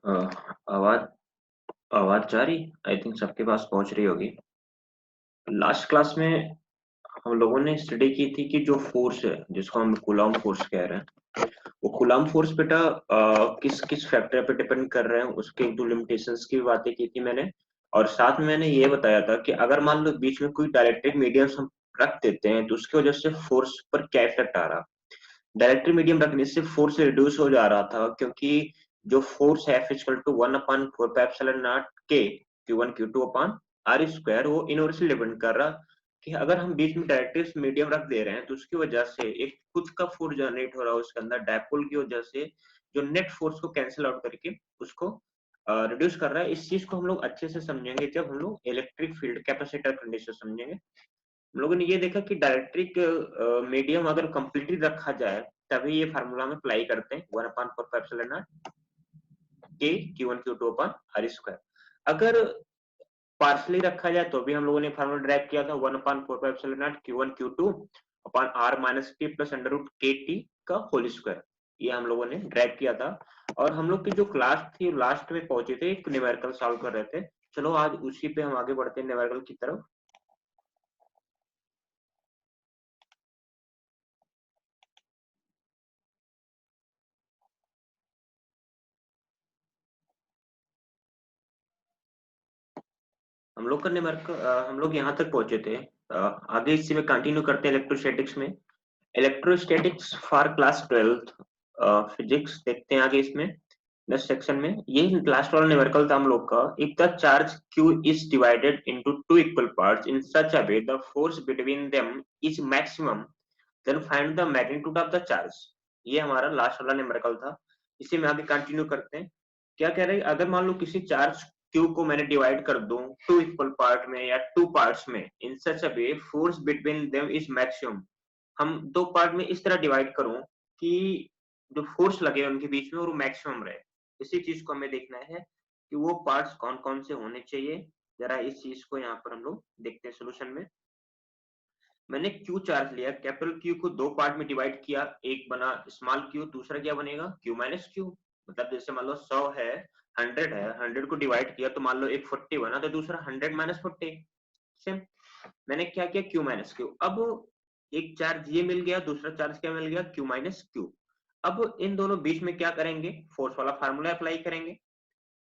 अ, आवाज आवाज जा रही आई थिंक सबके पास पहुंच रही होगी। लास्ट क्लास में हम लोगों ने स्टडी की थी कि जो फोर्स है जिसको हम कूलॉम फोर्स कह रहे हैं, वो कूलॉम फोर्स बेटा किस किस फैक्टर पे डिपेंड कर रहे हैं, उसके एक दो लिमिटेशंस की बातें की थी मैंने। और साथ में मैंने ये बताया था कि अगर मान लो बीच में कोई डायरेक्ट्रिक मीडियम हम रख देते हैं तो उसकी वजह से फोर्स पर क्या इफेक्ट आ रहा। डायरेक्ट्रिक मीडियम रखने से फोर्स रिड्यूस हो जा रहा था, क्योंकि जो फोर्स है equal to 1/4 pi epsilon naught के Q1 Q2 आर स्क्वायर, वो इनवर्सली डिपेंड कर रहा कि अगर हम बीच में डायरेक्ट्रिक मीडियम रख दे रहे हैं तो उसकी वजह से एक खुद का फोर्स जनरेट हो रहा है उसके अंदर डायपोल की वजह से, जो नेट फोर्स को कैंसिल आउट करके उसको रिड्यूस कर रहा है। इस चीज को हम लोग अच्छे से समझेंगे जब हम लोग इलेक्ट्रिक फील्ड कैपेसिटर कंडीशन समझेंगे। हम लोगों ने ये देखा कि डायरेक्ट्रिक मीडियम अगर कंप्लीटली रखा जाए तभी ये फार्मूला में अप्लाई करते हैं 1/4 के Q1 Q2 आर स्क्वायर। अगर पार्शली रखा जाए तो भी हम लोगों ने फार्मूला ड्राइव किया था 1/4 Q1 Q2 R-T+√KT का होल स्क्वायर। ये हम लोगों ने ड्राइव किया था। और हम लोग की जो क्लास थी लास्ट में पहुंचे थे, एक न्यूमेरिकल सॉल्व कर रहे थे। चलो आज उसी पे हम आगे बढ़ते हैं न्यूमेरिकल की तरफ। हम लोग यहाँ तक पहुंचे थे। आगे इसी में कंटिन्यू करते हैं इलेक्ट्रोस्टैटिक्स में। Electrostatics for class 12th physics देखते हैं आगे इसमें नेक्स्ट सेक्शन में। ये लास्ट वाला न्यूमेरिकल था हम लोग का। If the charge q is divided into two equal parts in such a way the force between them is maximum, then find the magnitude of the charge. ये हमारा last वाला न्यूमेरिकल था। इसी में आगे कंटिन्यू करते हैं। क्या कह रहे हैं, अगर मान लो किसी चार्ज q को मैंने डिवाइड कर दूं टू इक्वल पार्ट में या टू पार्ट्स में, in such a way force between them is maximum. हम दो पार्ट में इस तरह डिवाइड करूं कि जो फोर्स लगे उनके बीच में वो मैक्सिमम रहे। इसी चीज को हमें देखना है कि वो पार्ट्स कौन कौन से होने चाहिए। जरा इस चीज को यहाँ पर हम लोग देखते हैं सोल्यूशन में। मैंने क्यू चार्ज लिया, कैपिटल क्यू को दो पार्ट में डिवाइड किया, एक बना स्मॉल क्यू, दूसरा क्या बनेगा क्यू माइनस क्यू। मतलब जैसे मान लो 100 है, 100 है, 100 को डिवाइड किया तो मान लो एक 40 बना, तो दूसरा 100 माइनस 40। सेम मैंने क्या किया क्यू माइनस क्यू। अब एक चार्ज ये मिल गया, दूसरा चार्ज क्या मिल गया क्यू माइनस क्यू। अब इन दोनों बीच में क्या करेंगे, फोर्स वाला फार्मूला अप्लाई करेंगे।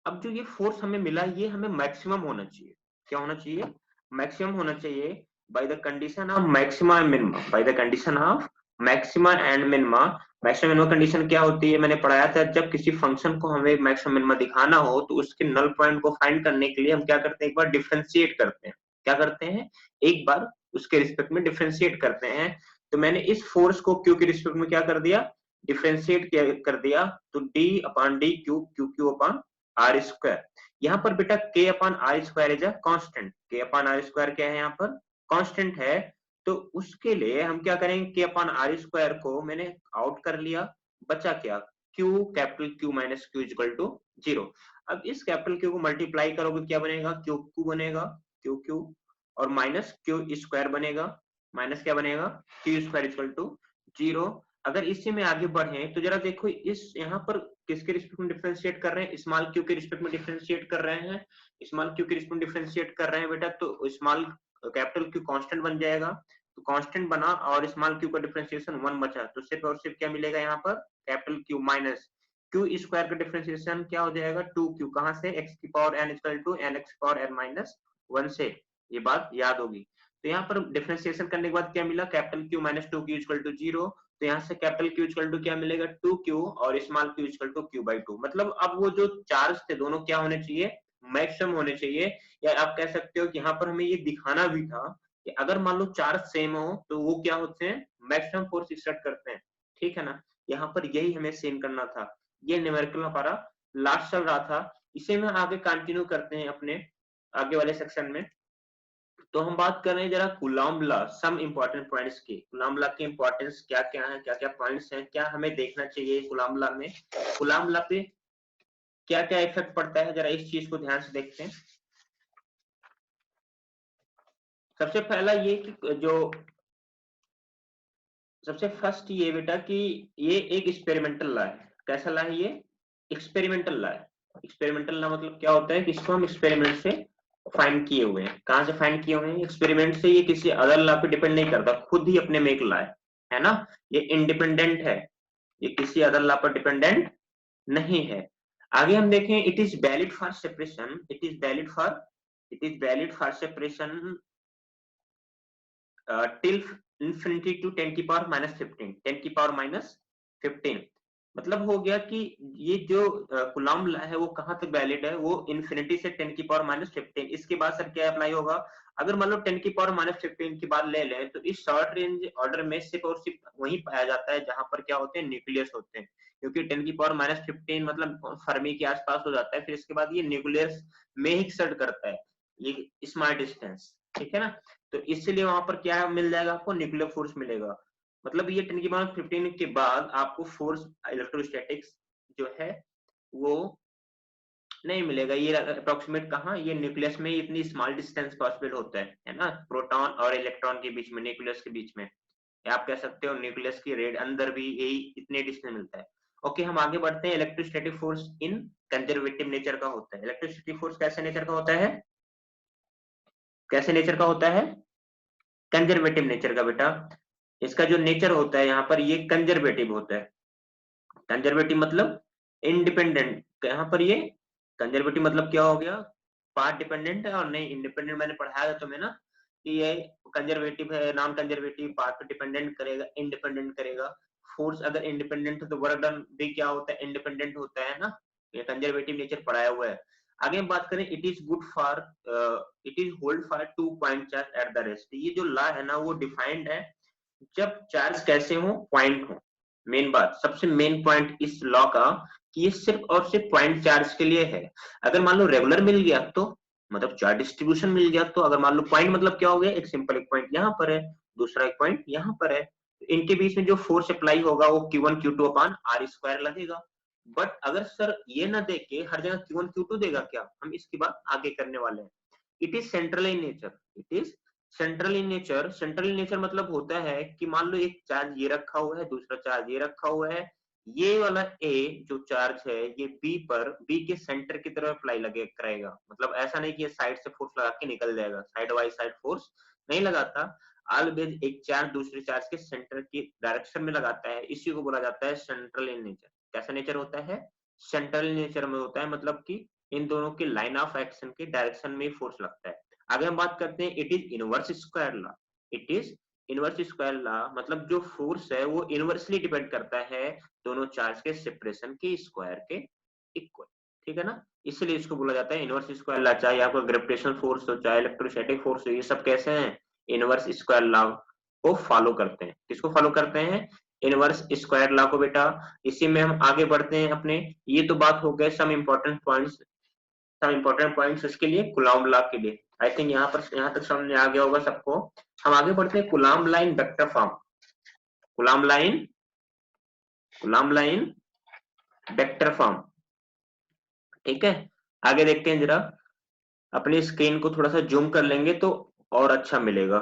अब जो ये फोर्स हमें मिला ये हमें मैक्सिमम होना चाहिए। क्या होना चाहिए, मैक्सिमम होना चाहिए by the condition of maxima and minima. By the condition of maxima and minima. Maximum minima condition क्या होती है, मैंने पढ़ाया था। जब किसी फंक्शन को हमें मैक्सिमम मिनिमा दिखाना हो तो उसके नल पॉइंट को फाइंड करने के लिए हम क्या करते हैं, एक बार डिफरेंशिएट करते हैं। क्या करते हैं, एक बार उसके रिस्पेक्ट में डिफरेंशिएट करते हैं। तो मैंने इस फोर्स को क्यू के रिस्पेक्ट में क्या कर दिया, डिफरेंशिएट कर दिया। तो d upon d q, q q upon r square. यहाँ पर बेटा k upon r square is a constant. k upon r square क्या है, यहाँ पर कांस्टेंट है। तो उसके लिए हम क्या करेंगे, k अपॉन आर स्क्वायर को मैंने आउट कर लिया, बचा क्या q, capital q minus q equal to 0। अब इस कैपिटल q को मल्टीप्लाई करोगे क्या बनेगा, क्यू क्यू बनेगा, क्यू क्यू, और माइनस क्यू स्क्वायर बनेगा, माइनस क्या बनेगा क्यू स्क्वायर इक्वल टू 0। अगर इसी में आगे बढ़े तो जरा देखो, इस यहाँ पर किसके रिस्पेक्ट में डिफरेंशिएट कर रहे हैं, स्मॉल क्यू के रिस्पेक्ट में डिफरेंशिएट कर रहे हैं। स्मॉल क्यू के रिस्पेक्ट में डिफरेंशिएट कर रहे हैं बेटा, तो स्मॉल कैपिटल क्यू कांस्टेंट बन जाएगा। तो कांस्टेंट बना और स्मॉल क्यू का डिफरेंशिएशन 1 बचा, तो सिर्फ और सिर्फ क्या मिलेगा यहाँ पर capital q minus q square का डिफरेंशिएशन क्या हो जाएगा 2q। कहां से, x की power n equal to n x power n minus 1 से। ये बात याद होगी। तो यहाँ पर डिफरेंशिएशन करने के बाद क्या मिला, capital q minus 2q equal to 0। तो यहाँ से कैपिटल क्यू इक्वल टू क्या मिलेगा 2q, और small Q equal to q/2। मतलब अब वो जो चार्ज थे दोनों क्या होने चाहिए, मैक्सिमम होने चाहिए। या आप कह सकते हो कि यहाँ पर हमें ये दिखाना भी था कि अगर मान लो चार्ज सेम हो तो वो क्या होते हैं, मैक्सिमम फोर्स एक्सर्ट करते हैं। ठीक है ना, यहाँ पर यही हमें सेम करना था। ये न्यूमेरिकल हमारा लास्ट चल रहा था। इसे में आगे कंटिन्यू करते हैं अपने आगे वाले सेक्शन में। तो हम बात कर रहे हैं जरा Coulomb law, some important points की। कूलॉम लॉ के इंपॉर्टेंस क्या क्या है, क्या क्या पॉइंट्स हैं, क्या हमें देखना चाहिए कूलॉम लॉ में, कूलॉम लॉ पे क्या क्या इफेक्ट पड़ता है, जरा इस चीज को ध्यान से देखते हैं। सबसे पहला ये कि जो सबसे फर्स्ट ये बेटा कि ये एक एक्सपेरिमेंटल लॉ है। कैसा लॉ है ये, एक्सपेरिमेंटल लॉ है। एक्सपेरिमेंटल लॉ मतलब क्या होता है कि इसको हम एक्सपेरिमेंट से फाइंड किए हुए हैं। कहाँ से फाइंड किए हुए हैं? एक्सपेरिमेंट से। ये किसी अदर लॉ पे डिपेंड नहीं करता, खुद ही अपने में एक लॉ है ना, ये इंडिपेंडेंट है, ये किसी अदर लॉ पर डिपेंडेंट नहीं है। आगे हम देखें, it is valid for separation, it is valid for separation till infinity to 10 की पावर माइनस 15, 10 की पावर माइनस 15। मतलब हो गया कि ये जो कुलाम लॉ है वो कहाँ तक वैलिड है? वो इन्फिनिटी से 10 की पावर माइनस 15। इसके बाद सर क्या अप्लाई होगा? अगर मान लो 10 की पावर माइनस 15 की बात ले लें, तो इस शॉर्ट रेंज ऑर्डर में सिर्फ और सिर्फ वही पाया जाता है जहां पर क्या होते हैं? न्यूक्लियस होते हैं। क्योंकि 10 की पावर माइनस 15 मतलब फर्मी के आसपास हो जाता है, फिर इसके बाद ये न्यूक्लियस में ही सर्ट करता है, ये स्मॉल डिस्टेंस, ठीक है ना। तो इसलिए वहां पर क्या मिल जाएगा आपको? न्यूक्लियर फोर्स मिलेगा। मतलब ये 10 की पावर 15 के बाद आपको फोर्स इलेक्ट्रोस्टैटिक्स जो है वो नहीं मिलेगा। ये अप्रोक्सीमेट कहाँ? ये न्यूक्लियस में इतनी स्मॉल डिस्टेंस पॉसिबल होता है ना, प्रोटॉन और इलेक्ट्रॉन के बीच में, न्यूक्लियस के बीच में। या आप कह सकते हो न्यूक्लियस की रेड अंदर भी यही इतने डिस्टेंस मिलता है। ओके, हम आगे बढ़ते हैं। Electrostatic force in conservative nature का होता है। इलेक्ट्रोस्टैटिक फोर्स कैसे नेचर का होता है? कैसे नेचर का होता है? कंजर्वेटिव नेचर का बेटा। इसका जो नेचर होता है यहाँ पर, ये कंजर्वेटिव होता है। कंजर्वेटिव मतलब इंडिपेंडेंट। यहाँ पर ये कंजर्वेटिव मतलब क्या हो गया? पार्ट डिपेंडेंट है और नहीं इंडिपेंडेंट। मैंने पढ़ाया था तुम्हें ना कि ये कंजर्वेटिव है, नॉन कंजर्वेटिव पार्ट पे डिपेंडेंट करेगा, इंडिपेंडेंट करेगा। फोर्स अगर इंडिपेंडेंट है तो वर्क डन भी क्या होता है? इंडिपेंडेंट होता है ना। ये कंजर्वेटिव नेचर पढ़ाया हुआ है। आगे हम बात करें, it is good for, it is hold for 2 point charge at the rest. ये जो लॉ है ना वो डिफाइंड है जब चार्ज कैसे हो? पॉइंट हो। मेन बात, सबसे मेन पॉइंट इस लॉ का कि ये सिर्फ और सिर्फ पॉइंट चार्ज के लिए है। अगर मान लो रेगुलर मिल गया तो मतलब चार्ज डिस्ट्रीब्यूशन मिल गया तो, अगर मान लो पॉइंट मतलब क्या हो गया? एक सिंपल एक पॉइंट यहाँ पर है, दूसरा एक पॉइंट यहाँ पर है, तो इनके बीच में जो फोर्स अप्लाई होगा वो Q1 Q2 upon r square लगेगा। बट अगर सर ये ना दे के हर जगह Q1 Q2 देगा क्या? हम इसकी बात आगे करने वाले हैं। It is central in nature, it is central in nature. Central in nature मतलब होता है कि मान लो एक चार्ज ये रखा हुआ है, दूसरा चार्ज ये रखा हुआ है, ये वाला ए जो चार्ज है ये बी पर, बी के सेंटर की तरफ अप्लाई लगे करेगा। मतलब ऐसा नहीं कि ये साइड से फोर्स लगा के निकल जाएगा, साइड बाई साइड फोर्स नहीं लगाता। ऑलवेज एक चार्ज दूसरे चार्ज के सेंटर की डायरेक्शन में लगाता है, इसी को बोला जाता है सेंट्रल इन नेचर। कैसा नेचर होता है? सेंट्रल नेचर में होता है, मतलब कि इन दोनों की लाइन ऑफ एक्शन के डायरेक्शन में फोर्स लगता है। आगे हम बात करते हैं, it is inverse square law. It is inverse square law मतलब जो फोर्स है वो इनवर्सली डिपेंड करता है दोनों चार्ज के सेपरेशन के स्क्वायर के इक्वल, ठीक है ना। इसलिए इसको बोला जाता है इनवर्स स्क्वायर लॉ। चाहे आपका ग्रेविटेशनल फोर्स हो, चाहे इलेक्ट्रोस्टैटिक फोर्स हो, ये सब कैसे हैं? इनवर्स स्क्वायर लॉ को फॉलो करते हैं। किसको फॉलो करते हैं? इनवर्स स्क्वायर लॉ को बेटा। इसी में हम आगे बढ़ते हैं अपने। ये तो बात हो गए सम इम्पोर्टेंट पॉइंट्स इसके लिए, कुलाम्ब लॉ के लिए। आई थिंक यहाँ तक समझ आ गया होगा सबको। हम आगे बढ़ते हैं Coulomb line vector form. Coulomb line vector form, ठीक है। आगे देखते हैं जरा, अपनी स्क्रीन को थोड़ा सा जूम कर लेंगे तो और अच्छा मिलेगा।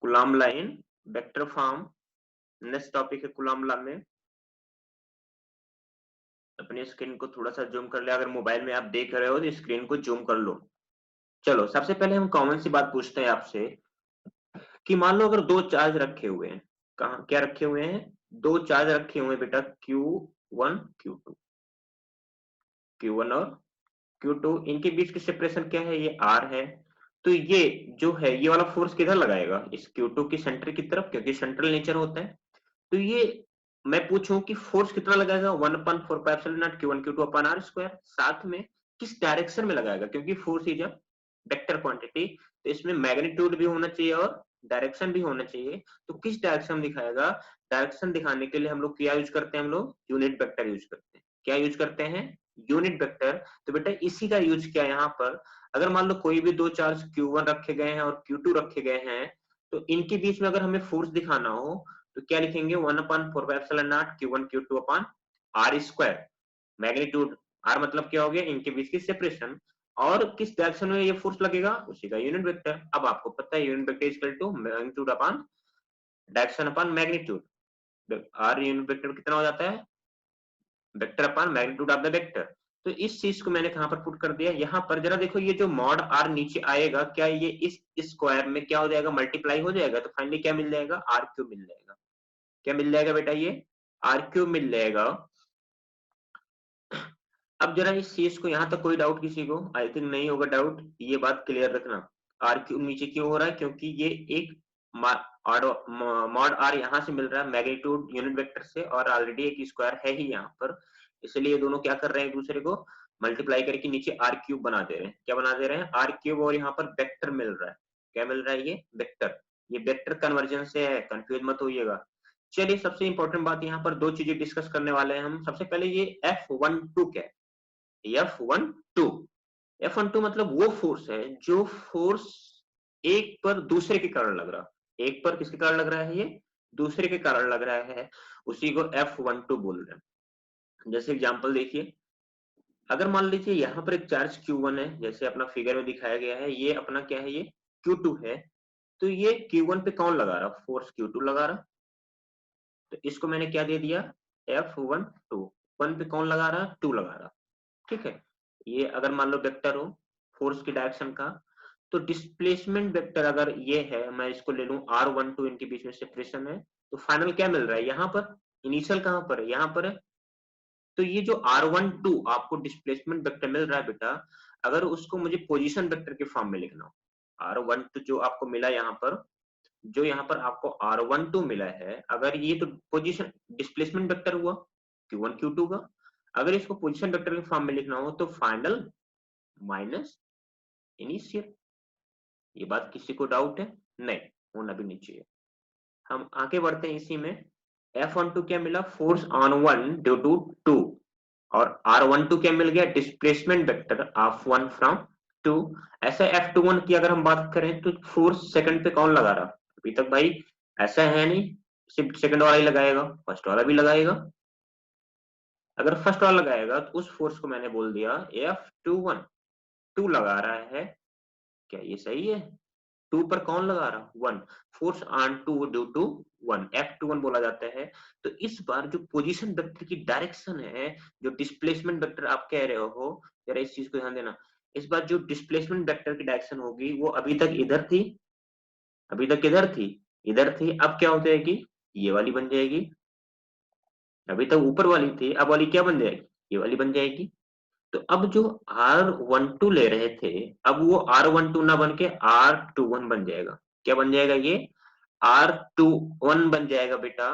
Coulomb line vector form next topic है कुलाम्ब लॉ में। अपनी स्क्रीन को थोड़ा सा जूम कर ले, अगर मोबाइल में आप देख रहे हो तो स्क्रीन को जूम कर लो। चलो सबसे पहले हम कॉमन सी बात पूछते हैं आपसे कि मान लो अगर दो चार्ज रखे हुए हैं, कहा क्या रखे हुए हैं? दो चार्ज रखे हुए हैं बेटा, Q1 Q2, Q1 और Q2, इनके बीच की सेपरेशन क्या है? ये R है। तो ये जो है ये वाला फोर्स किधर लगाएगा? इस Q2 की सेंटर की तरफ, क्योंकि सेंट्रल नेचर होता है। तो ये मैं पूछूं कि फोर्स कितना लगाएगा? 1/4πε0 Q1 Q2 अपन आर स्क्वायर। साथ में किस डायरेक्शन में लगाएगा? क्योंकि force is a vector quantity, तो इसमें मैग्नीट्यूड भी होना चाहिए और डायरेक्शन भी होना चाहिए। तो किस डायरेक्शन दिखाएगा? डायरेक्शन दिखाने के लिए हम लोग क्या यूज करते हैं? हम लोग यूनिट वेक्टर यूज करते हैं। क्या यूज करते हैं? Unit vector. तो बेटा इसी का यूज किया यहाँ पर। अगर मान लो कोई भी दो चार्ज Q1 रखे गए हैं और Q2 रखे गए हैं, तो इनके बीच में अगर हमें फोर्स दिखाना हो तो क्या लिखेंगे? 1/4πε0 Q1 Q2 upon r square. Magnitude r मतलब क्या हो गया? इनके बीच की सेपरेशन। और किस डायरेक्शन में ये फोर्स लगेगा? उसी का यूनिट वेक्टर। अब आपको पता है unit vector equal to magnitude upon direction upon magnitude. R unit vector कितना हो जाता है? Vector upon magnitude of the vector. तो इस चीज को मैंने कहां पर पुट कर दिया, यहाँ पर। जरा देखो ये जो मॉड आर नीचे आएगा, क्या ये इस स्क्वायर में क्या हो जाएगा, मल्टीप्लाई हो जाएगा, तो फाइनली क्या मिल जाएगा, आर क्यूब मिल जाएगा। क्या मिल जाएगा बेटा, ये आर क्यूब मिल जाएगा। अब जरा इस चीज को, यहाँ तक कोई डाउट किसी को? आई थिंक नहीं होगा डाउट, ये बात क्लियर रखना। आर क्यूब नीचे क्यों हो रहा है, क्योंकि ये एक मॉड आर यहाँ से मिल रहा है मैग्नीट्यूड यूनिट वेक्टर से, और ऑलरेडी एक स्क्वायर है ही यहाँ पर, इसलिए ये दोनों क्या कर रहे हैं, एक दूसरे को मल्टीप्लाई करके नीचे आर क्यूब बना दे रहे हैं। क्या बना दे रहे हैं, आर क्यूब, और यहाँ पर वेक्टर मिल रहा है। क्या मिल रहा है, ये वेक्टर। ये वेक्टर कन्वर्जन से है, कंफ्यूज मत होइएगा। चलिए, सबसे इंपॉर्टेंट बात यहाँ पर दो चीजें डिस्कस करने वाले हैं हम। सबसे पहले ये F12 क्या है, F12। F12 मतलब वो फोर्स है जो फोर्स एक पर दूसरे के कारण लग रहा, एक पर किसके कारण लग रहा है, ये दूसरे के कारण लग रहा है, उसी को F12 बोल रहे हैं। जैसे एग्जांपल देखिए, अगर मान लीजिए यहाँ पर एक चार्ज Q1 है, जैसे अपना फिगर में दिखाया गया है, ये अपना क्या है, ये Q2 है, तो ये Q1 पे कौन लगा रहा, फोर्स Q2 लगा रहा। तो इसको मैंने क्या दे दिया, F12। वन पे कौन लगा रहा, 2 लगा रहा। ठीक है, ये अगर मान लो वेक्टर हो फोर्स की डायरेक्शन का, तो डिस्प्लेसमेंट वेक्टर अगर ये है, मैं इसको ले लूं R12, इनके बीच में सेपरेशन है, तो फाइनल क्या मिल रहा है, यहाँ पर इनिशियल कहां पर है, यहाँ पर है। तो ये जो R12 आपको डिस्प्लेसमेंट वेक्टर मिल रहा है बेटा, अगर उसको मुझे पोजीशन वेक्टर के फॉर्म में लिखना हो, R12 जो आपको मिला यहाँ पर, जो यहाँ पर आपको R12 मिला है, अगर ये तो पोजीशन डिस्प्लेसमेंट वेक्टर हुआ Q1 Q2 का, अगर इसको पोजीशन वेक्टर के फॉर्म में लिखना हो तो फाइनल माइनस इनिशियल। ये बात किसी को डाउट है? नहीं, होना भी नहीं चाहिए। हम आगे बढ़ते हैं इसी में। F12 क्या मिला, force on one due to 2, और R12 क्या मिल गया, displacement vector of one from 2। ऐसा F21 की अगर हम बात करें तो फोर्स सेकंड पे कौन लगा रहा, अभी तक भाई ऐसा है नहीं, सिर्फ सेकंड वाला ही लगाएगा, फर्स्ट वाला भी लगाएगा। अगर फर्स्ट वाला लगाएगा तो उस फोर्स को मैंने बोल दिया F21, 2 लगा रहा है। क्या ये सही है, 2 पर कौन लगा रहा, 1, force on 2 due to 1, F21 बोला जाता है। तो इस बार जो पोजीशन वेक्टर की डायरेक्शन है, जो डिस्प्लेसमेंट वेक्टर आप कह रहे हो, जरा इस चीज को ध्यान देना। इस बार जो डिस्प्लेसमेंट वेक्टर की डायरेक्शन होगी वो अभी तक इधर थी, अभी तक इधर थी, इधर थी, अब क्या हो जाएगी, ये वाली बन जाएगी। अभी तक ऊपर वाली थी, अब वाली क्या बन जाएगी, ये वाली बन जाएगी। तो अब जो R12 ले रहे थे, अब वो R12 ना बन के R21 बन जाएगा। क्या बन जाएगा, ये R21 बन जाएगा बेटा,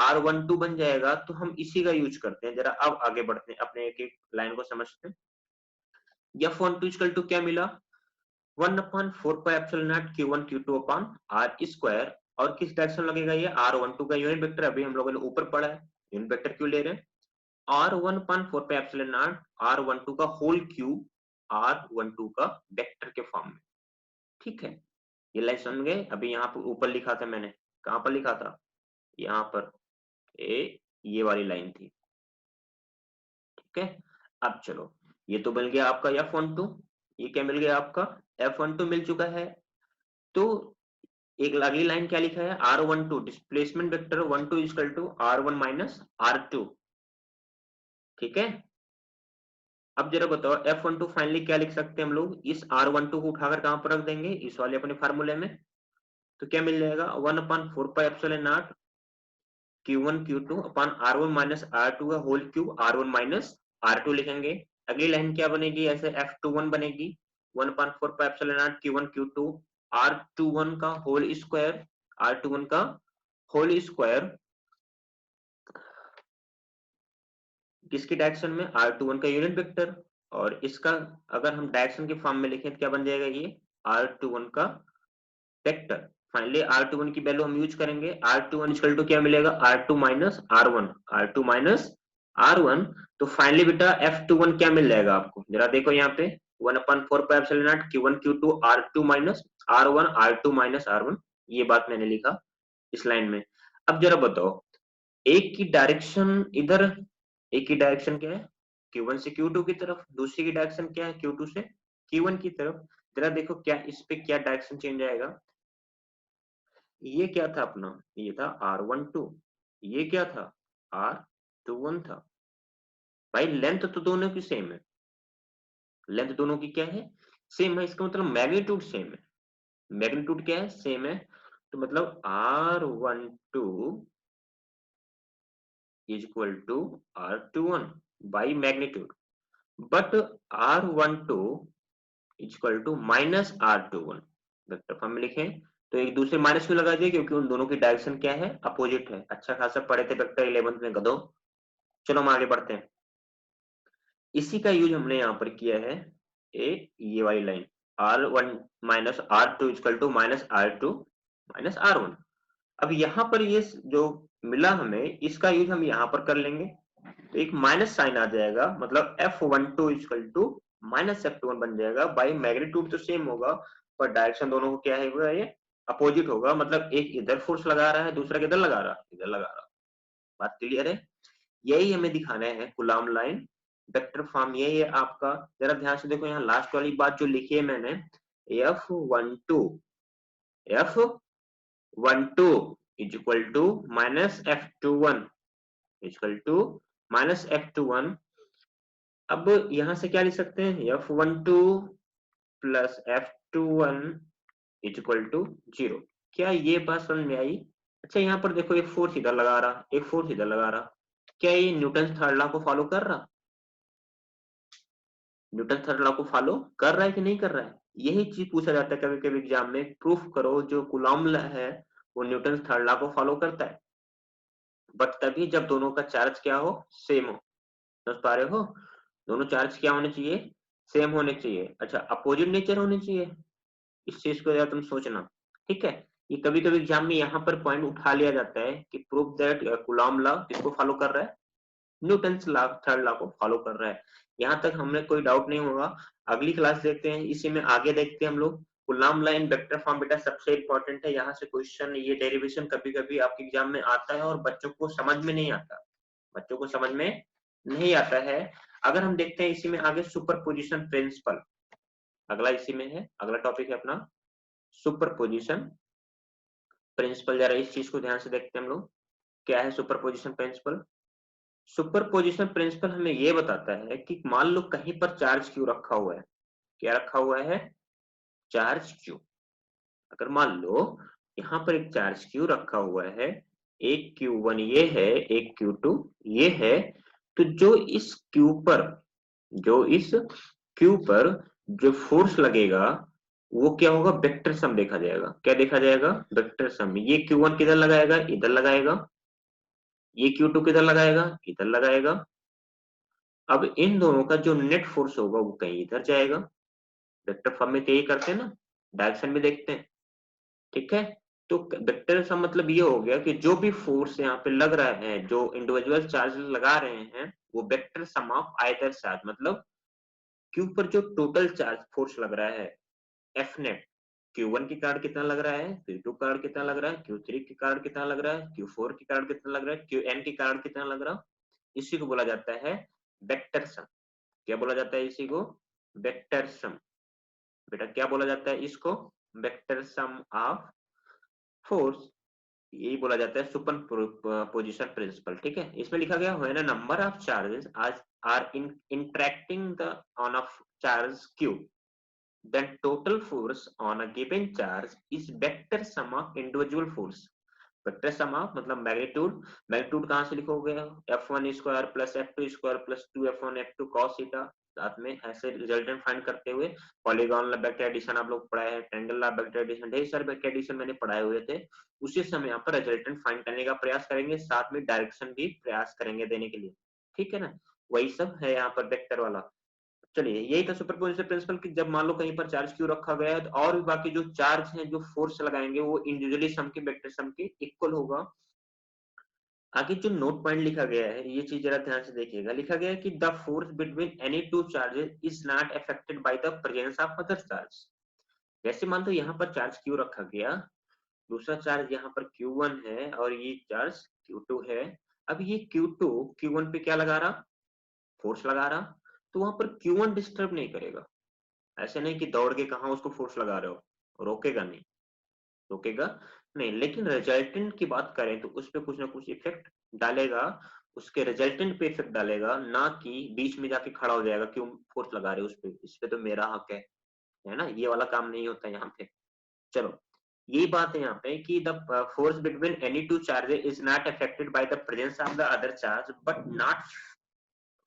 R12 बन जाएगा। तो हम इसी का यूज करते हैं। जरा अब आगे बढ़ते हैं, अपने एक एक लाइन को समझते हैं। F12 इक्वल टू क्या मिला, 1/4πε0 Q1 Q2 upon R square, और किस डायरेक्शन लगेगा, ये R12 का यूनिट वेक्टर, अभी हम लोगों ने ऊपर पढ़ा है, यूनिट वेक्टर क्यों ले रहे हैं, R1/4πε0 R12 का होल क्यूब R12 का वेक्टर के फॉर्म में। ठीक है, ये लाइन समझ गए। अभी यहाँ पर ऊपर लिखा था मैंने, कहां पर लिखा था, यहाँ पर ये वाली लाइन थी। ठीक है, अब चलो, ये तो मिल गया आपका F12, ये क्या मिल गया आपका, F12 मिल चुका है। तो एक अगली लाइन क्या लिखा है, R12 displacement vector 12 equal to R1 minus R2। ठीक है, अब जरा बताओ F12 फाइनली क्या लिख सकते हैं हम लोग, इस R12 को उठाकर कहां पर रख देंगे, इस वाले अपने फार्मूले में। तो क्या मिल जाएगा, 1/4πε0 Q1 Q2 upon R1 minus R2 का whole cube R1 minus R2 लिखेंगे। अगली लाइन क्या बनेगी, ऐसे F21 बनेगी, 1/4πε0 Q1 Q2 R21 का होल स्क्वायर, R21 का होल स्क्वायर किसकी डायरेक्शन में, R21 का यूनिट वेक्टर, और इसका अगर हम डायरेक्शन के फॉर्म में लिखें तो क्या बन जाएगा, ये R21 का वेक्टर। फाइनली R21 की वैल्यू हम यूज करेंगे, R21 इक्वल टू क्या मिलेगा, R2 minus R1, R2 minus R1। तो फाइनली बेटा F21 क्या मिल जाएगा आपको, जरा देखो यहाँ पे, 1/4πε0 Q1 Q2 R2 minus R1, R2 minus R1, ये बात मैंने लिखा इस लाइन में। अब जरा बताओ, एक की डायरेक्शन इधर, एक की डायरेक्शन क्या है, Q1 से Q2 की तरफ, दूसरी की डायरेक्शन क्या है, Q2 से Q1 की तरफ। जरा देखो क्या इस पे क्या डायरेक्शन चेंज आएगा, ये क्या था अपना, ये था R12, ये क्या था R21 था। भाई लेंथ तो दोनों की सेम है, लेंथ दोनों की क्या है, सेम है, इसका मतलब मैग्नीट्यूड सेम है। मैग्नीट्यूड क्या है, सेम है। तो मतलब R12 is equal to R21 by magnitude, but R12 is equal to minus R21। Vector form में लिखें तो एक दूसरे माइनस क्यों लगा दिए, क्योंकि उन दोनों की डायरेक्शन क्या है, अपोजिट है। अच्छा खासा पढ़े थे वेक्टर 11th में गधो। चलो हम आगे बढ़ते हैं। इसी का यूज हमने यहाँ पर किया है, ये वाली line R1 minus R2 equal to minus R2 minus R1। अब यहाँ पर ये जो मिला हमें, इसका यूज हम यहाँ पर कर लेंगे, तो एक माइनस साइन आ जाएगा, मतलब F12 equal to minus F21 बन जाएगा। बाई मैग्नीट्यूड तो सेम होगा, पर डायरेक्शन दोनों को क्या है, ये अपोजिट होगा। मतलब एक इधर फोर्स लगा रहा है, दूसरा किधर लगा रहा है, इधर लगा रहा। बात क्लियर है? यही हमें दिखाना है कूलम्ब लाइन वेक्टर फॉर्म। यही है आपका, जरा ध्यान से देखो, यहाँ लास्ट वाली बात जो लिखी है मैंने, F12 is equal to minus F21 equal to minus F21। अब यहां से क्या लिख सकते हैं, F12 plus F21 is equal to 0। क्या ये बात समझ में आई? अच्छा यहाँ पर देखो, एक फोर्स इधर लगा रहा, एक फोर्स इधर लगा रहा, क्या ये न्यूटन थर्ड लॉ को फॉलो कर रहा? न्यूटन थर्ड लॉ को फॉलो कर रहा है कि नहीं कर रहा है? यही चीज पूछा जाता है कभी कभी एग्जाम में, प्रूफ करो जो कूलम्ब लॉ है वो न्यूटन थर्ड लॉ को फॉलो करता है, बट तभी जब दोनों का चार्ज क्या हो, सेम हो। समझ पा रहे हो? दोनों चार्ज क्या होने चाहिए, सेम होने चाहिए। अच्छा, अपोजिट नेचर होने चाहिए, इस चीज को जरा तुम सोचना। ठीक है, ये कभी कभी एग्जाम में यहाँ पर पॉइंट उठा लिया जाता है कि प्रूफ दैट कूलम्ब लॉ किसको फॉलो कर रहा है, न्यूटन लॉ थर्ड लॉ को फॉलो कर रहा है। यहाँ तक हमें कोई डाउट नहीं होगा। अगली क्लास देखते हैं, इसी में आगे देखते हैं हम लोग coulomb law in vector form. बेटा सबसे इंपॉर्टेंट है, यहाँ से क्वेश्चन, ये डेरिवेशन कभी कभी आपके एग्जाम में आता है और बच्चों को समझ में नहीं आता, बच्चों को समझ में नहीं आता है। अगर हम देखते हैं इसी में आगे सुपरपोजिशन प्रिंसिपल, अगला इसी में है, अगला टॉपिक है अपना सुपरपोजिशन प्रिंसिपल। जरा इस चीज को ध्यान से देखते हैं हम लोग, क्या है सुपरपोजिशन प्रिंसिपल। सुपरपोजिशन प्रिंसिपल हमें ये बताता है कि मान लो कहीं पर चार्ज क्यू रखा हुआ है, क्या रखा हुआ है, चार्ज क्यू। अगर मान लो यहाँ पर एक चार्ज क्यू रखा हुआ है, एक Q1 ये है, एक Q2 ये है, तो जो इस क्यू पर, जो इस क्यू पर जो फोर्स लगेगा वो क्या होगा, वेक्टर सम देखा जाएगा। क्या देखा जाएगा, वेक्टर सम। ये Q1 किधर लगाएगा, इधर लगाएगा, ये Q2 किधर लगाएगा, इधर लगाएगा। अब इन दोनों का जो नेट फोर्स होगा वो कहीं इधर जाएगा। वेक्टर फॉर्म में तो यही करते हैं ना, डायरेक्शन में देखते हैं। ठीक है, तो वेक्टर सम मतलब ये हो गया कि जो भी फोर्स यहाँ पे लग रहा है, जो इंडिविजुअल चार्ज लगा रहे हैं, वो vector sum of either charge, मतलब क्यू पर जो टोटल चार्ज फोर्स लग रहा है, एफ नेट, Q1 के कारण कितना लग रहा है, Q2 के कारण कितना लग रहा है, Q3 के कारण कितना लग रहा है, Q4 के कारण कितना लग रहा है, Qn के कारण कितना लग रहा है, इसी को बोला जाता है वेक्टर सम। क्या बोला जाता है इसी को, वेक्टर सम। बेटा क्या बोला जाता है इसको, वेक्टर सम ऑफ फोर्स, यही बोला जाता है सुपर पोजिशन प्रिंसिपल। ठीक है, इसमें लिखा गया when a number of charges are interacting the on of charge q, then total force on a given charge is vector sum of individual force। Vector sum of मतलब magnitude, magnitude कहाँ से लिखोगे, F1 square plus F2 square plus 2F1 F2 cos theta. साथ में ऐसे resultant find करते हुए polygon law vector addition आप लोग पढ़ाए हैं, ट्रायंगल लॉ वेक्टर एडिशन, ढेर सारे वेक्टर एडिशन मैंने पढ़ाए हुए थे। उसी समय यहाँ पर रिजल्टेंट फाइंड करने का प्रयास करेंगे, साथ में डायरेक्शन भी प्रयास करेंगे देने के लिए। ठीक है ना, वही सब है यहाँ पर वेक्टर वाला। चलिए, यही था सुपरपोजिशन प्रिंसिपल कि जब मान लो कहीं पर चार्ज क्यू रखा गया है, तो और भी बाकी जो चार्ज हैं, जो फोर्स लगाएंगे वो इंडिविजुअली सम के वेक्टर सम के इक्वल होगा। आगे जो नोट पॉइंट लिखा गया है, ये चीज जरा ध्यान से देखिएगा। लिखा गया है कि the force between any two charges is not affected by the presence of other charge. जैसे मान लो यहाँ पर चार्ज क्यू रखा गया, दूसरा चार्ज यहाँ पर Q1 है और ये चार्ज Q2 है। अब ये Q2 Q1 पे क्या लगा रहा, फोर्स लगा रहा, तो वहां पर Q1 डिस्टर्ब नहीं करेगा। ऐसे नहीं कि दौड़ के कहा उसको फोर्स लगा रहे हो, रोकेगा नहीं, रोकेगा नहीं। लेकिन रिजल्टेंट की बात करें तो उस पर कुछ ना कुछ इफेक्ट डालेगा। उसके रिजल्टेंट पे इफेक्ट डालेगा, ना कि बीच में जाके खड़ा हो जाएगा, क्यों फोर्स लगा रहे हो उस पे, इस पे तो मेरा हक है ना, ये वाला काम नहीं होता यहाँ पे। चलो, यही बात है यहाँ पे कि the force between any two charges is not affected by the presence of the other charge, but not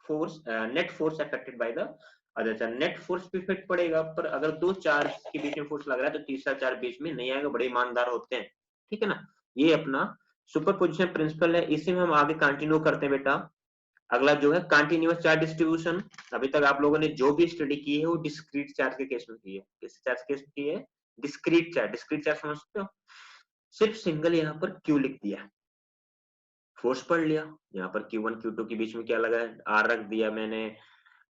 force, net force affected by the other charge. Net force पे इफेक्ट पड़ेगा, पर अगर दो चार्ज के बीच में फोर्स लग रहा है तो तीसरा चार्ज बीच में नहीं आएगा, बड़े ईमानदार होते हैं, ठीक है ना। ये अपना सुपरपोजिशन प्रिंसिपल है, इसी में हम आगे कंटिन्यू करते हैं बेटा। अगला जो है कंटिन्यूअस चार्ज डिस्ट्रीब्यूशन। अभी तक आप लोगों ने जो भी स्टडी की है वो डिस्क्रीट चार्ज के केस में की है। किस चार्ज केस में की है? Discrete charge. डिस्क्रीट चार्ज समझते हो? सिर्फ सिंगल यहाँ पर क्यू लिख दिया, फोर्स पढ़ लिया, यहाँ पर Q1 Q2 के बीच में क्या लगा है, R रख दिया मैंने,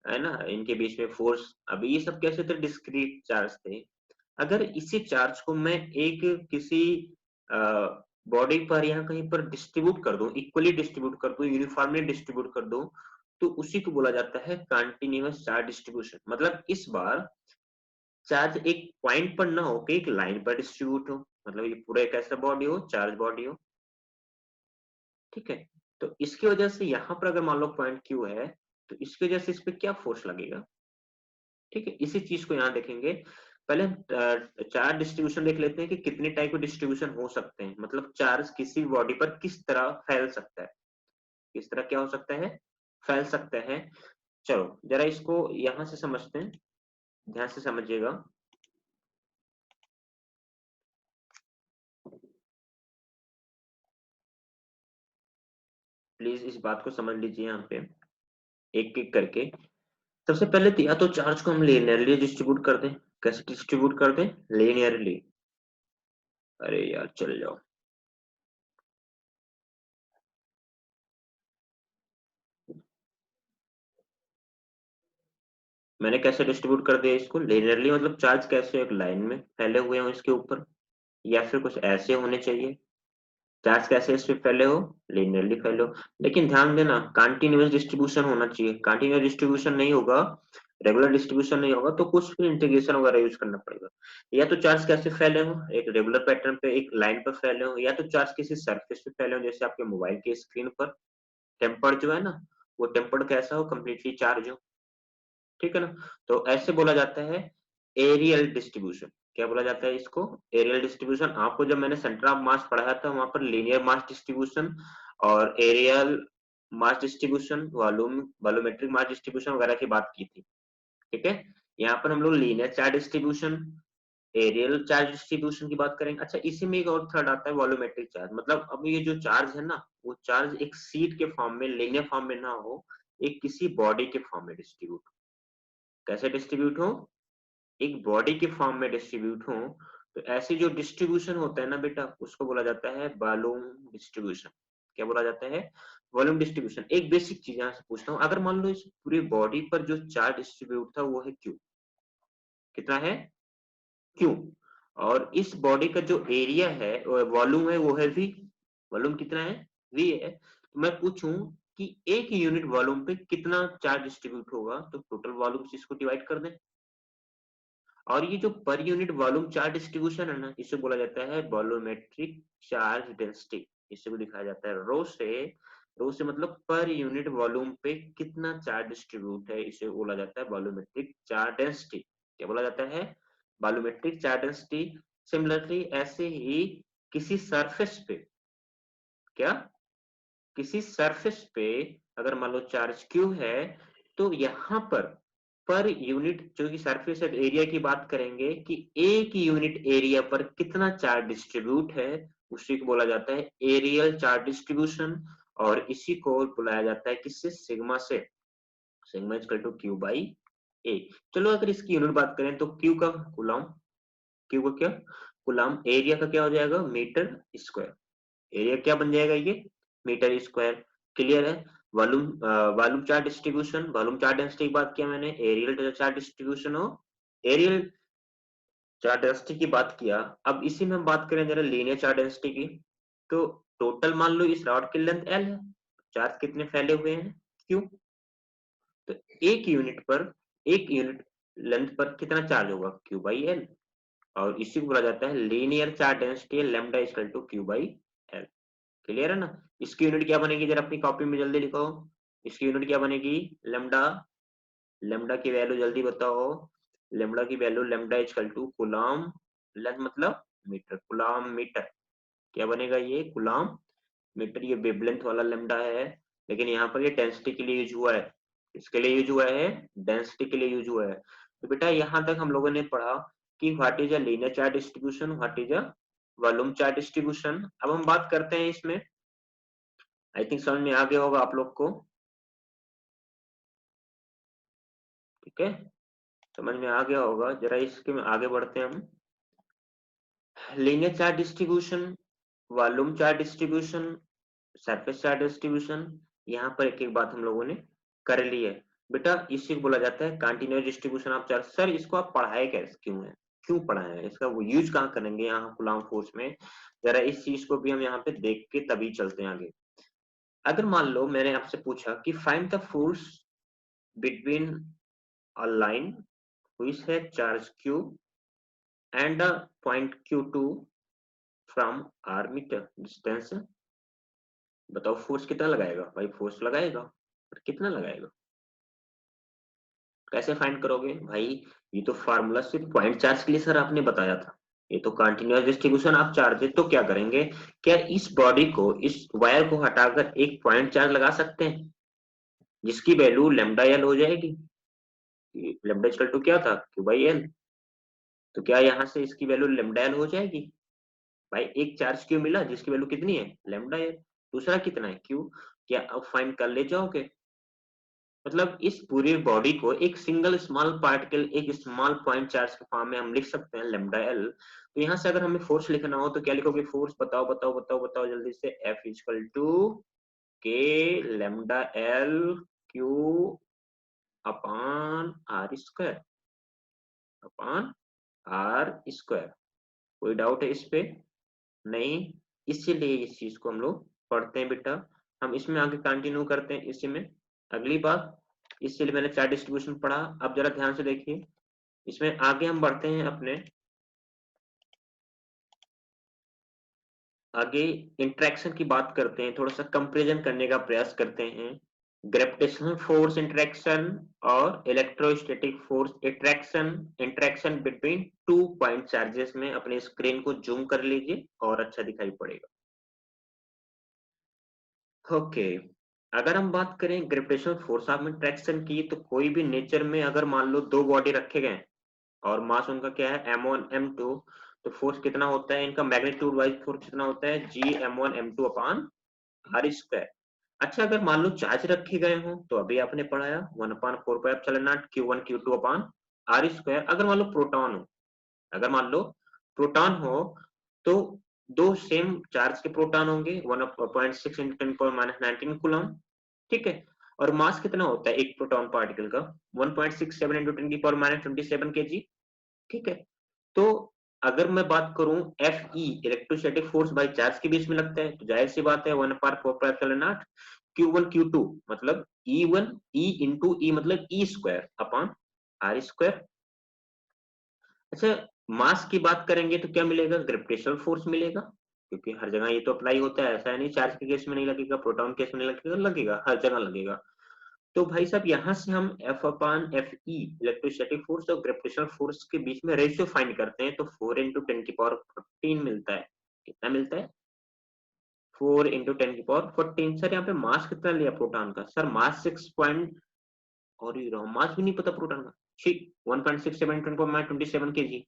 है ना, इनके बीच में फोर्स। अभी ये सब कैसे थे? डिस्क्रीट चार्ज थे। अगर इसी चार्ज को मैं एक किसी बॉडी पर या कहीं पर डिस्ट्रीब्यूट कर दूं, इक्वली डिस्ट्रीब्यूट कर दूं, यूनिफॉर्मली डिस्ट्रीब्यूट कर दूं, तो उसी को बोला जाता है कंटिन्यूअस चार्ज डिस्ट्रीब्यूशन। मतलब इस बार चार्ज एक पॉइंट पर ना होके एक लाइन पर डिस्ट्रीब्यूट हो, मतलब ये पूरा एक ऐसा बॉडी हो, चार्ज बॉडी हो, ठीक है। तो इसकी वजह से यहाँ पर अगर मान लो पॉइंट क्यू है, तो इसकी वजह से इस पे क्या फोर्स लगेगा, ठीक है। इसी चीज को यहाँ देखेंगे। पहले चार्ज डिस्ट्रीब्यूशन देख लेते हैं कि कितने टाइप के डिस्ट्रीब्यूशन हो सकते हैं, मतलब चार्ज किसी बॉडी पर किस तरह फैल सकता है, किस तरह क्या हो सकता है, फैल सकता है। चलो जरा इसको यहां से समझते हैं, ध्यान से समझिएगा। प्लीज इस बात को समझ लीजिए यहाँ पे, एक एक करके। सबसे पहले तो या तो चार्ज को हम लीनियरली डिस्ट्रीब्यूट कर दें। कैसे डिस्ट्रीब्यूट कर दें? लीनियरली। अरे यार चल जाओ। मैंने कैसे डिस्ट्रीब्यूट कर दिया इसको? लीनियरली, मतलब चार्ज कैसे एक लाइन में फैले हुए हो इसके ऊपर, या फिर कुछ ऐसे होने चाहिए। चार्ज कैसे इस पे फैले हो? लीनियरली फैले हो। लेकिन ध्यान देना, कंटीन्यूअस डिस्ट्रीब्यूशन होना चाहिए। कंटीन्यूअस डिस्ट्रीब्यूशन नहीं होगा, रेगुलर डिस्ट्रीब्यूशन नहीं होगा, तो कुछ फिर इंटीग्रेशन वगैरह यूज करना पड़ेगा। या तो चार्ज कैसे फैले हो, एक रेगुलर पैटर्न पे एक लाइन पर फैले हो, या तो चार्ज किसी सरफेस पे फैले हो, जैसे आपके मोबाइल के स्क्रीन पर टेम्पर्ड जो है ना, वो टेम्पर्ड कैसा हो, कम्प्लीटली चार्ज हो, ठीक है ना। तो ऐसे बोला जाता है एरियल डिस्ट्रीब्यूशन। क्या बोला जाता है इसको? Areal distribution. आपको जब मैंने सेंटर ऑफ मास पढ़ाया था, वहां पर लीनियर मास डिस्ट्रीब्यूशन और areal mass distribution, volumetric mass distribution वगैरह की बात की थी, ठीक है। यहाँ पर हम लोग linear charge distribution, aerial charge distribution की बात करेंगे। अच्छा, इसी में एक और थर्ड आता है वॉल्यूमेट्रिक चार्ज। मतलब अब ये जो चार्ज है ना, वो चार्ज एक सीट के फॉर्म में, लीनियर फॉर्म में ना हो, एक किसी बॉडी के फॉर्म में डिस्ट्रीब्यूट। कैसे डिस्ट्रीब्यूट हो? एक बॉडी के फॉर्म में डिस्ट्रीब्यूट हो। तो ऐसे जो डिस्ट्रीब्यूशन होता है ना बेटा, उसको बोला जाता है वॉल्यूम डिस्ट्रीब्यूशन। क्या बोला जाता है? Volume distribution. एक बेसिक चीज यहाँ से पूछता हूँ, अगर मान लो इस पूरी बॉडी पर जो चार्ज डिस्ट्रीब्यूट था वो है क्यू, कितना है? क्यू। और इस बॉडी का जो एरिया है, वॉल्यूम है, वो है वी। वॉल्यूम कितना है? वी है। तो मैं पूछूं कि एक यूनिट वॉल्यूम पे कितना चार्ज डिस्ट्रीब्यूट होगा, तो टोटल वॉल्यूम से इसको डिवाइड कर दें। और ये जो per unit volume charge distribution है ना, इसे बोला जाता है वॉल्यूमेट्रिक चार्ज डेंसिटी। इसे को दिखाया जाता है रो से। रो से मतलब पर यूनिट वॉल्यूम पे कितना चार्ज डिस्ट्रीब्यूट है, इसे बोला जाता है वॉल्यूमेट्रिक चार्ज डेंसिटी। क्या बोला जाता है? Volumetric charge density. सिमिलरली ऐसे ही किसी सरफेस पे, क्या, किसी सरफेस पे अगर मान लो चार्ज क्यू है, तो यहाँ पर यूनिट जो कि सरफेस एरिया की बात करेंगे कि एक यूनिट एरिया पर कितना चार्ज डिस्ट्रीब्यूट है, उसी को बोला जाता है एरियल चार्ज डिस्ट्रीब्यूशन। और इसी को बुलाया जाता है किससे? सिग्मा से। Sigma is equal to q by A. चलो अगर इसकी यूनिट बात करें तो क्यू का कूलम, क्यू का क्या? कूलम। एरिया का क्या हो जाएगा? Metre square. एरिया क्या बन जाएगा ये? Metre square. क्लियर है। Volume, volume charge distribution, volume charge density की बात किया मैंने, एरियल चार्ज डिस्ट्रीब्यूशन हो, एरियल चार्ज डेंसिटी की बात किया। अब इसी में हम बात करें जरा लीनियर चार्ज डेंसिटी की। तो टोटल मान लो इस रॉड की लेंथ एल है, चार्ज कितने फैले हुए हैं? क्यू। तो एक यूनिट पर, एक यूनिट लेंथ पर कितना चार्ज होगा? Q by l. और इसी को बोला जाता है linear charge density, lambda equal to q by l. Clear है ना। इसकी यूनिट क्या बनेगी, जरा अपनी कॉपी में जल्दी लिखो। इसकी यूनिट क्या बनेगी, लेमडा। लेमडा की वैल्यू जल्दी बताओ। लेमडा की value lambda equal to coulomb, length मतलब मीटर, कूलम मीटर। क्या बनेगा ये, कूलम मीटर। ये वेवलेंथ वाला लेमडा है, लेकिन यहाँ पर ये डेंसिटी के लिए यूज हुआ है। इसके लिए यूज हुआ है, डेंसिटी के लिए यूज हुआ है। तो बेटा यहाँ तक हम लोगों ने पढ़ा कि what is a linear charge distribution, what is a volume charge distribution. अब हम बात करते हैं इसमें, आई थिंक समझ में आ गया होगा आप लोग को, ठीक है, समझ में आ गया होगा। जरा इसके में आगे बढ़ते हैं हम। Linear charge distribution, volume charge distribution, surface charge distribution, यहाँ पर एक एक बात हम लोगों ने कर ली है। बेटा इसी को बोला जाता है continuous distribution of charge. Sir इसको आप पढ़ाए कैसे, क्यों है, क्यों पढ़ाए हैं, इसका वो यूज कहाँ करेंगे यहाँ कूलम्ब फोर्स में, जरा इस चीज को भी हम यहाँ पे देख के तभी चलते हैं आगे। अगर मान लो मैंने आपसे पूछा कि find the force between a line which है charge q and a point q2 from r meter distance, बताओ फोर्स कितना लगाएगा, भाई फोर्स लगाएगा, और कितना लगाएगा, कैसे फाइंड करोगे भाई। ये तो फार्मूला सिर्फ पॉइंट चार्ज के लिए सर आपने बताया था, ये तो कंटिन्यूअस डिस्ट्रीब्यूशन ऑफ चार्जेस। तो क्या करेंगे, क्या इस बॉडी को, इस वायर को हटाकर एक पॉइंट चार्ज लगा सकते हैं जिसकी वैल्यू लेमडा एल हो जाएगी। लेमडा इक्वल टू क्या था, क्यू बाई एल। तो क्या यहाँ से इसकी वैल्यू लेमडा एल हो जाएगी, भाई एक चार्ज क्यू मिला जिसकी वैल्यू कितनी है, लेमडा एल। दूसरा कितना है, क्यू। क्या अब फाइंड कर ले जाओगे, मतलब इस पूरी बॉडी को एक सिंगल स्मॉल पार्टिकल, एक स्मॉल पॉइंट चार्ज के फॉर्म में हम लिख सकते हैं लेमडा एल। तो यहाँ से अगर हमें फोर्स लिखना हो तो क्या लिखोगे, फोर्स बताओ बताओ बताओ बताओ जल्दी से, f equal to k lambda l q upon r square, upon r square. कोई डाउट है इस पे, नहीं। इसीलिए इस चीज को हम लोग पढ़ते हैं बेटा। हम इसमें आगे कंटिन्यू करते हैं इसी में अगली बात। इसलिए मैंने चार्ट डिस्ट्रीब्यूशन पढ़ा। अब जरा ध्यान से देखिए, इसमें आगे हम बढ़ते हैं अपने आगे, इंटरेक्शन की बात करते हैं, थोड़ा सा कंपेरिजन करने का प्रयास करते हैं। ग्रेविटेशनल फोर्स इंटरेक्शन और electrostatic force interaction, interaction between two point charges में। अपने स्क्रीन को जूम कर लीजिए और अच्छा दिखाई पड़ेगा। ओके, अगर हम बात करें ग्रेविटेशनल फोर्स ऑफ इंटरेक्शन की, तो कोई भी नेचर में अगर मान लो दो बॉडी रखे गए और मास उनका क्या है m1 m2, तो फोर्स कितना होता है इनका, मैग्नीट्यूड वाइज फोर्स कितना होता है, g m1 m2 upon r square. अच्छा अगर मान लो चार्ज रखे गए हो तो अभी आपने पढ़ाया 1 upon 4 pi epsilon not q1 q2 upon r square. अगर मान लो प्रोटॉन हो, अगर मान लो प्रोटॉन हो, तो दो सेम चार्ज के प्रोटॉन होंगे, 1.6 इंटू 10 पावर माइनस 19 कूलम, ठीक है। और मास कितना होता है एक प्रोटॉन पार्टिकल का, 1.67 इंटू 10 की पावर माइनस 27 केजी, ठीक है। तो अगर मैं बात करूं F E electrostatic force by charge के बीच में लगता है, तो जाहिर सी बात है 1/4 Q1 Q2 मतलब E1 E इंटू ई मतलब E square upon r square. अच्छा मास की बात करेंगे तो क्या मिलेगा, ग्रेविटेशनल फोर्स मिलेगा, क्योंकि हर जगह ये तो अप्लाई होता है, ऐसा है नहीं चार्ज के केस में नहीं लगेगा, प्रोटॉन केस में नहीं लगेगा, लगेगा हर जगह लगेगा। तो भाई साहब यहाँ से हम F upon F E electrostatic force और ग्रेविटेशनल फोर्स के बीच में रेशियो फाइंड करते हैं, तो 4 इंटू 10 की पावर 14 मिलता है। कितना मिलता है, 4 इंटू 10 की पावर 14। सर यहाँ पे मास कितना लिया प्रोटॉन का, सर मास 6 पॉइंट, और ये मास भी नहीं पता प्रोटॉन का, ठीक 1.67 27 के जी।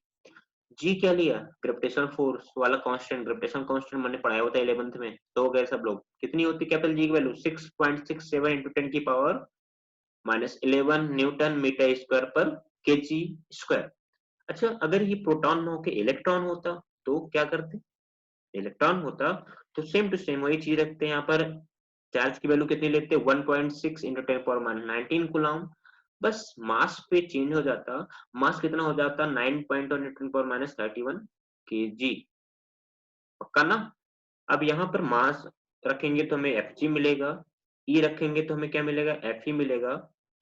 जी क्या लिया, ग्रेविटेशनल फोर्स वाला कांस्टेंट, ग्रेविटेशनल कांस्टेंट मैंने पढ़ाया होता है 11th में, तो हो गए सब लोग। कितनी होती है कैपिटल जी की वैल्यू, 6.67 इंटू 10 की power minus 11 newton metre square पर केजी स्क्वायर। अच्छा अगर ये प्रोटॉन ना होके इलेक्ट्रॉन होता तो क्या करते, इलेक्ट्रॉन होता तो सेम टू सेम वही चीज रखते हैं, यहाँ पर चार्ज की वैल्यू कितनी लेते हैं 1.6 इंटू 10 पावर माइनस 19 कूलम, बस मास पे चेंज हो जाता, मास कितना हो जाता 9.1 इंटू 10 पावर माइनस 31 केजी, पक्का ना। अब यहाँ पर मास रखेंगे तो हमें एफ जी मिलेगा, ई रखेंगे तो हमें क्या मिलेगा, एफ ई मिलेगा,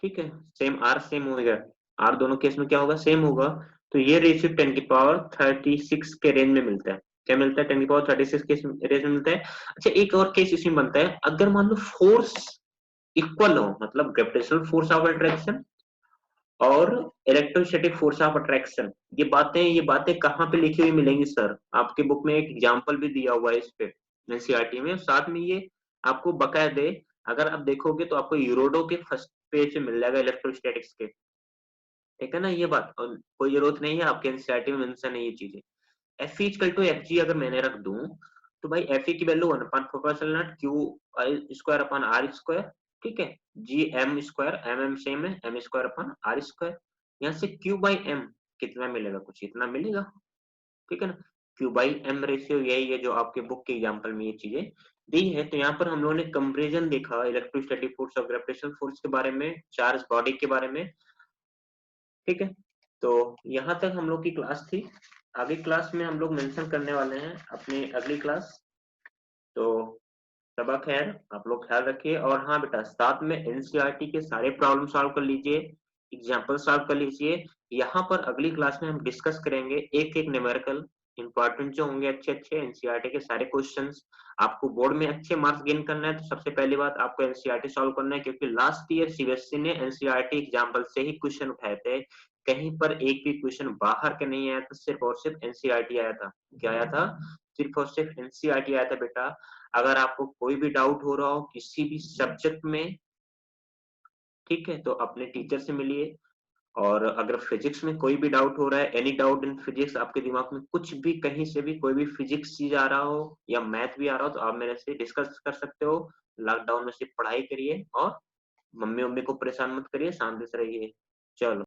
ठीक है। सेम आर सेम हो गया, आर दोनों केस में क्या होगा, सेम होगा। तो ये रेशियो 10 की पावर 36 के रेंज में मिलता है। क्या मिलता है, 10⁻36 के रेज में मिलता है। अच्छा, एक और केस इसमें बनता है, अगर मान लो फोर्स इक्वल हो, मतलब ग्रेविटेशनल फोर्स ऑफ अट्रैक्शन और इलेक्ट्रोस्टैटिक फोर्स ऑफ अट्रैक्शन, ये बातें कहाँ पे लिखी हुई मिलेंगी सर? आपके बुक में एक एग्जांपल भी दिया हुआ है इस पे एनसीईआरटी में, साथ में ये आपको बकायदे अगर आप देखोगे तो आपको यूरोडो के फर्स्ट पेज पे मिल जाएगा इलेक्ट्रोस्टैटिक्स के, ठीक है ना। ये बात और कोई जरूरत नहीं है आपके एनसीईआरटी में मेंशन है ये चीजें। F equal to F G अगर मैंने रख दूं तो भाई एफ की वैल्यू 1/4 क्यू स्क्वायर अपन आर स्क्वायर, ठीक है। G M square, M M same है, एम स्क्वायर अपन आर स्क्वायर। यहाँ से क्यू बाई एम कितना मिलेगा, कुछ इतना मिलेगा, ठीक है ना। क्यू बाई एम रेशियो यही है जो आपके बुक के एग्जाम्पल में ये चीजें दी है। तो यहाँ पर हम लोगों ने कंपेरिजन देखा इलेक्ट्रोस्टैटिक फोर्स और ग्रेविटेशनल फोर्स के बारे में, चार्ज बॉडी के बारे में, ठीक है। तो यहाँ तक हम लोग की क्लास थी। आगे क्लास में हम लोग मेंशन करने वाले हैं अपनी अगली क्लास। तो सबा खैर, आप लोग ख्याल रखिए। और हाँ बेटा, साथ में एनसीईआरटी के सारे प्रॉब्लम सॉल्व कर लीजिए, एग्जाम्पल सॉल्व कर लीजिए। यहाँ पर अगली क्लास में हम डिस्कस करेंगे एक एक न्यूमेरिकल इंपॉर्टेंट जो होंगे, अच्छे अच्छे एनसीईआरटी के सारे क्वेश्चंस। आपको बोर्ड में अच्छे मार्क्स गेन करना है तो सबसे पहली बात आपको एनसीईआरटी सॉल्व करना है, क्योंकि लास्ट ईयर सीबीएसई ने एनसीईआरटी एग्जाम्पल से ही क्वेश्चन उठाए थे। कहीं पर एक भी क्वेश्चन बाहर के नहीं आया था, सिर्फ और सिर्फ एनसीईआरटी आया था। क्या आया था? सिर्फ और सिर्फ एनसीईआरटी आया था बेटा। अगर आपको कोई भी डाउट हो रहा हो किसी भी सब्जेक्ट में, ठीक है, तो अपने टीचर से मिलिए। और अगर फिजिक्स में कोई भी डाउट हो रहा है, एनी डाउट इन फिजिक्स, आपके दिमाग में कुछ भी कहीं से भी कोई भी फिजिक्स चीज आ रहा हो या मैथ भी आ रहा हो, तो आप मेरे से डिस्कस कर सकते हो। लॉकडाउन में सिर्फ पढ़ाई करिए और मम्मी मम्मी को परेशान मत करिए, शांति से रहिए। चलो।